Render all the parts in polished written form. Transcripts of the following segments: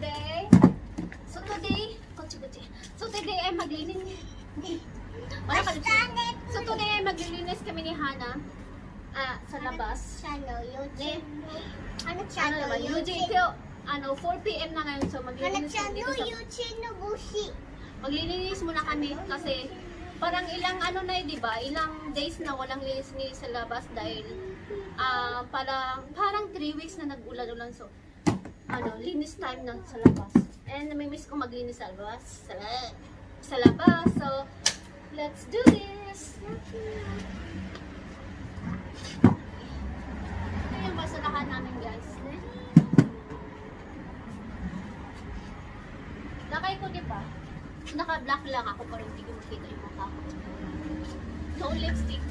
today, so today ay maglilinis. So today ay maglilinis kami ni Hana sa labas. Ano naman, UJ, 4 PM na ngayon, so maglilinis kami dito sa... Maglilinis muna kami kasi parang ilang diba? Ilang days na walang linis sa labas dahil parang 3 weeks na nag-ulan-ulan, so linis time na sa labas. And namimiss ko maglinis sa labas. Sa labas. So, let's do this! Ito yung basurahan namin, guys. Nakay ko, diba? Naka-black lang ako para hindi ko makita yung mukha ko. No lipstick.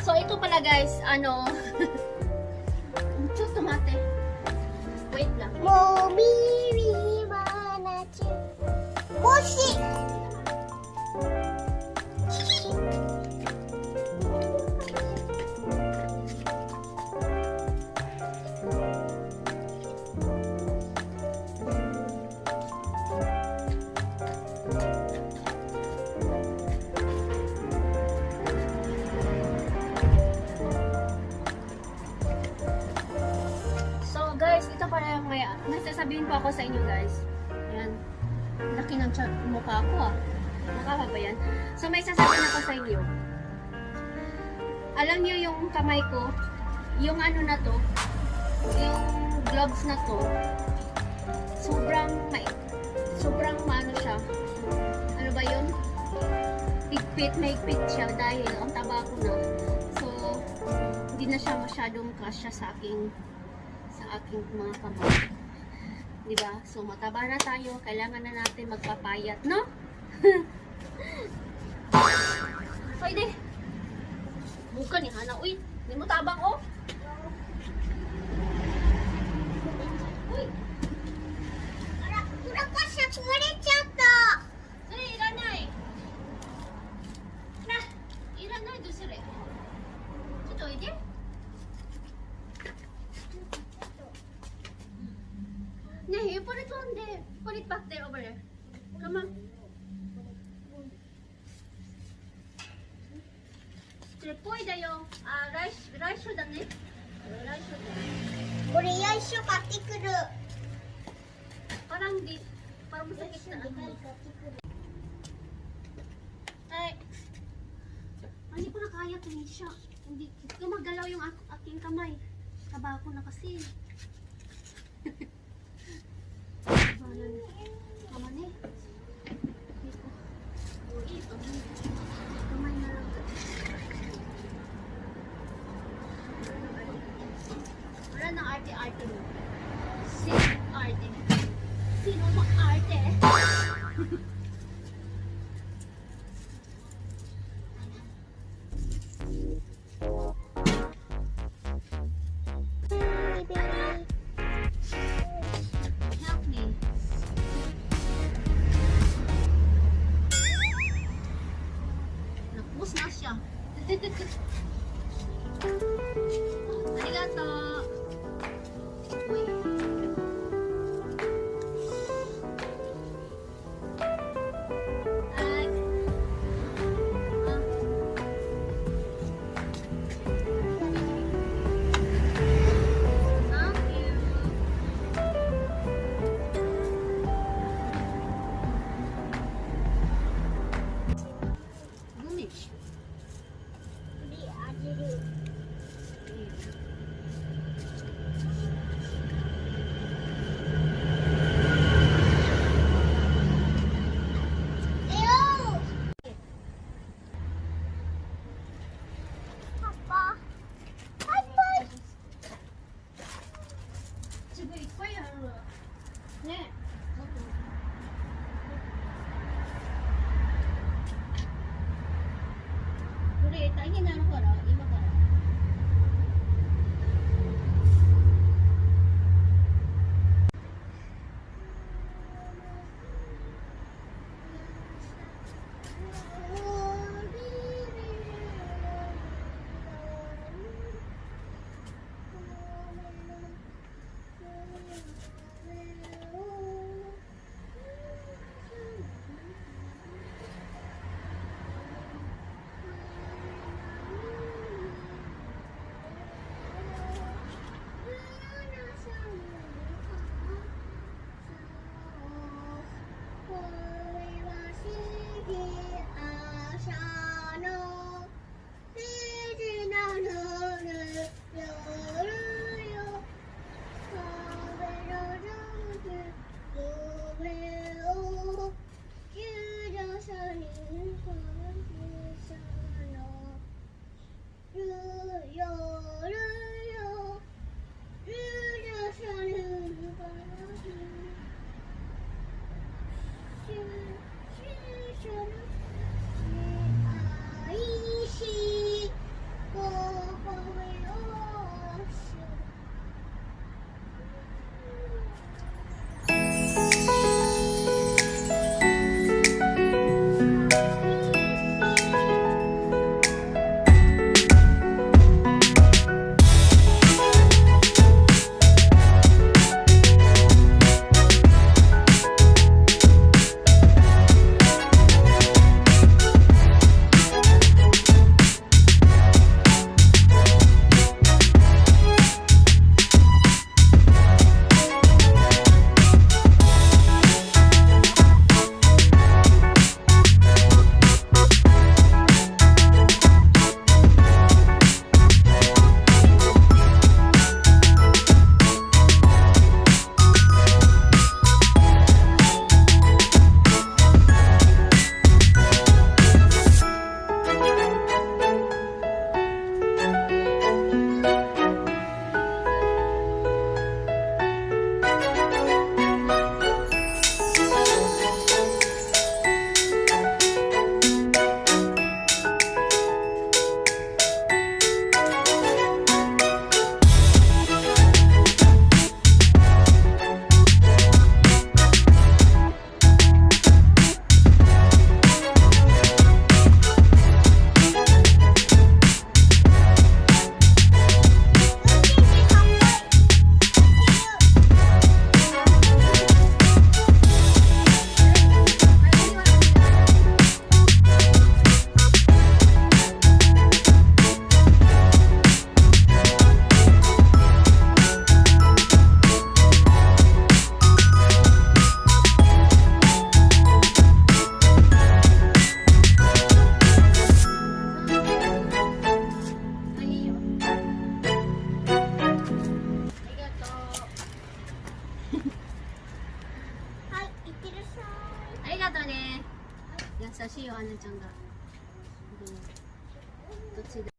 So ito pala guys, tomate. Wait lang. Moshi! May sasabihin po ako sa inyo guys. Ayan. Laki ng mukha ko Nakaka ba yan? So may sasabihin ako sa inyo. Alam niyo yung kamay ko, yung na to, yung gloves na to, sobrang maano siya. Ano ba yun? Mahigpit siya dahil ang taba ko na. So, hindi na siya masyadong kasya sa aking mga kamay. Diba? So, mataba na tayo. Kailangan na natin magpapayat, no? Pwede. Buka ni Hana. Uy, hindi mo tabang, oh. Uy. Kurapa siya, kumalit siya to. Sari, iranay. Na, iranay doon sari. Ito, ito. No, you put it on there. Put it back there over there. Come on. Pwede yung rice should ang eh. Rice should. Korean siya katikuru. Parang masakit na Ay. Hindi ko na kaya siya. Hindi gumagalaw yung aking kamay. Taba ko na kasi. Wala nang arte-arte mo. Sino ma-arte? Help me. Nakpus na siya. Arigato. Uy. ね。これ大変なのから今から。ありがとうね。優しいよ、アンナちゃんが。どっちで。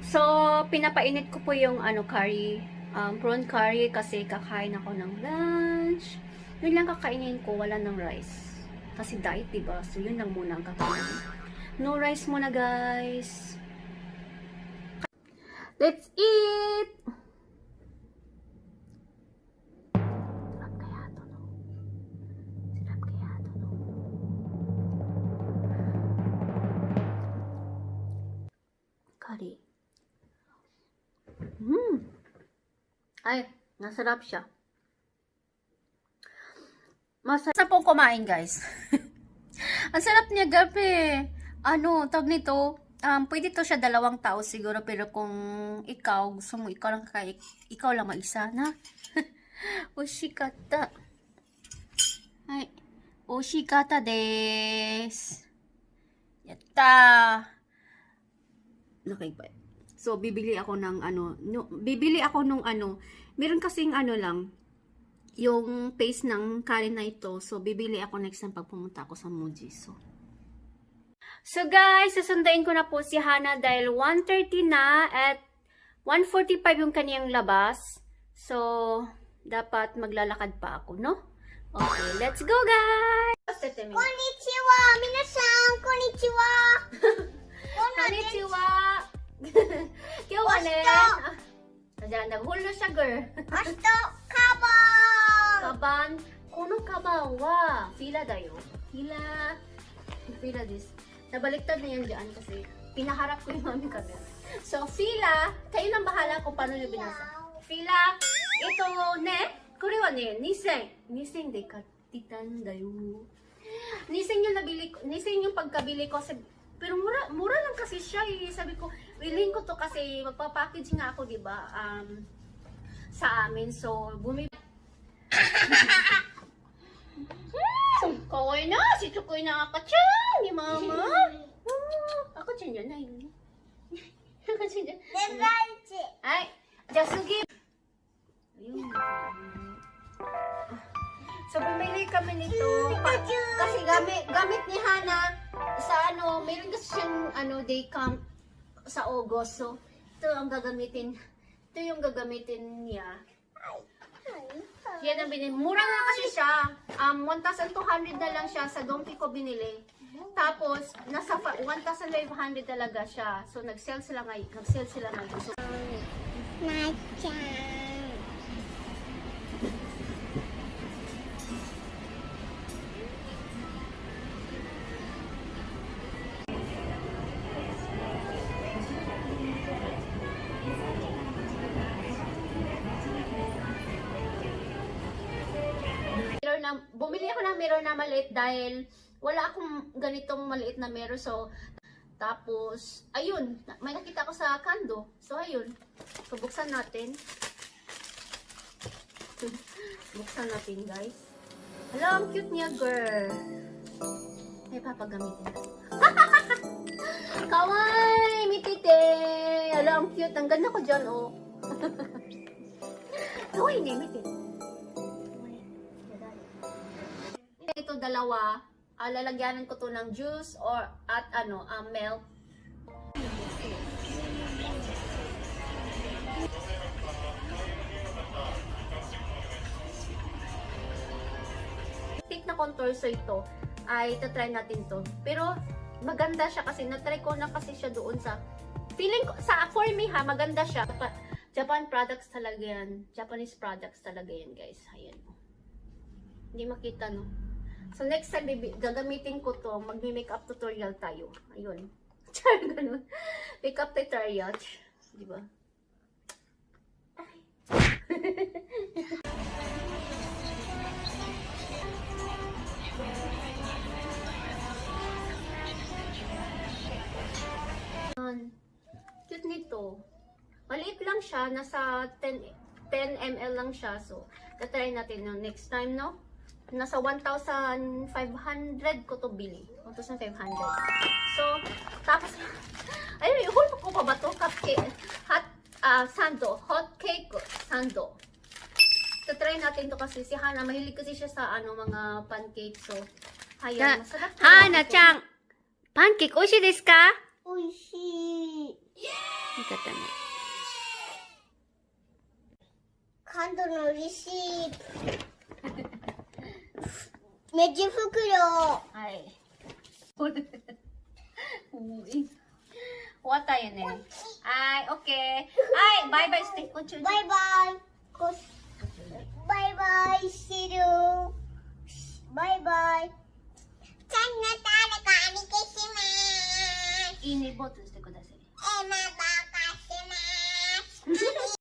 So, pinapainit ko po yung curry prawn curry kasi kakain ako ng lunch. Yun lang kakainin ko, wala ng rice. Kasi diet, diba? So, yun lang muna ang kakainin. No rice muna, guys. Let's eat! Sarap kaya ito, no? Sarap kaya ito, no? Curry. Ay, nasarap siya. Masarap pong kumain, guys. Ang sarap niya, gabi. Tawag nito, pwede to siya 2 tao siguro, pero kung ikaw, gusto mo, ikaw lang mag-isa, na? Oshikata. Ay, oshikata desu. Yatta. Okay, bye. So, bibili ako ng meron kasing lang, yung paste ng curry na ito. So, bibili ako next time pag pumunta ako sa Muji. So guys, susundain ko na po si Hana dahil 1:30 na at 1:45 yung kaniyang labas. So, dapat maglalakad pa ako, no? Okay, let's go guys! Konnichiwa! Minasan! Konnichiwa! Konnichiwa! Kyo wa ne? Naghulo siya, girl. Ashito! Kaban! Kaban. Kono kaban wa fila dayo. Fila this. Nabaliktad na yan dyan kasi pinaharap ko yung aming camera. So, fila, kayo nang bahala kung paano nyo binasa. Fila, ito ne, kore wa ne, 2000 de katitan dayo. 2000 yung pagkabili ko. Pero mura lang kasi siya eh. Sabi ko, willing ko to kasi magpapackage nga ako, diba? Sa amin. So, bumili. Kawai na, si Chukoy na akachan ni mama. Akachan yan na yun. Akachan yan. Ay, jasugi. Ayun. So, bumili kami nito. Kasi gamit ni Hana sa meron kasi siyang day camp sa August. So, ito ang gagamitin. Ito yung gagamitin niya. Yan ang binili. Mura na kasi siya. 1,200 na lang siya. Sa Donkey ko binili. Tapos, nasa 1,500 talaga siya. So, nag-sale sila ngayon. So, bumili ako ng mirror na maliit dahil wala akong ganitong maliit na mirror. So, tapos, ayun, may nakita ko sa kando. So, ayun. So, buksan natin. Buksan natin, guys. Hala, ang cute niya, girl. Ay, papagamitin. Kawaii! Mitite! Hala, ang cute. Ang ganda ko dyan, oh. Kawaii, mitite. Ito dalawa, lalagyanan ko to ng juice or at milk. Thick na contour, so ito ay try natin to. Pero maganda siya kasi na-try ko na kasi siya doon sa feeling ko for me ha, maganda siya. Japan products talaga yan. Japanese products talaga yan, guys. Ayan. Hindi makita, no? So, next time, gagamitin ko to. Magmi-makeup tutorial tayo. Ayun. Char, ganun. Makeup tutorial. Diba? Ay. Cute nito. Maliit lang siya. Nasa 10 ml lang siya. So, tatry natin no, next time, no? Nasa 1,500 ko to bili. 1,500. So, tapos, ayun, ihulpo ko pa ba to? Cupcake, sando. Hot cake sando. So, try natin to kasi si Hana, mahilig kasi siya sa mga pancake. So, ayan. Hana-chan, pancake, oishi desu ka? Oishi. Yeah! んとのレシープ。めっちゃ袋。はい。終わったよね。はい、オッケー。はい、バイバイして。バイバイ。バイバイしてる。バイバイ。チャンネル登録お願いします。いいねボタンしてください。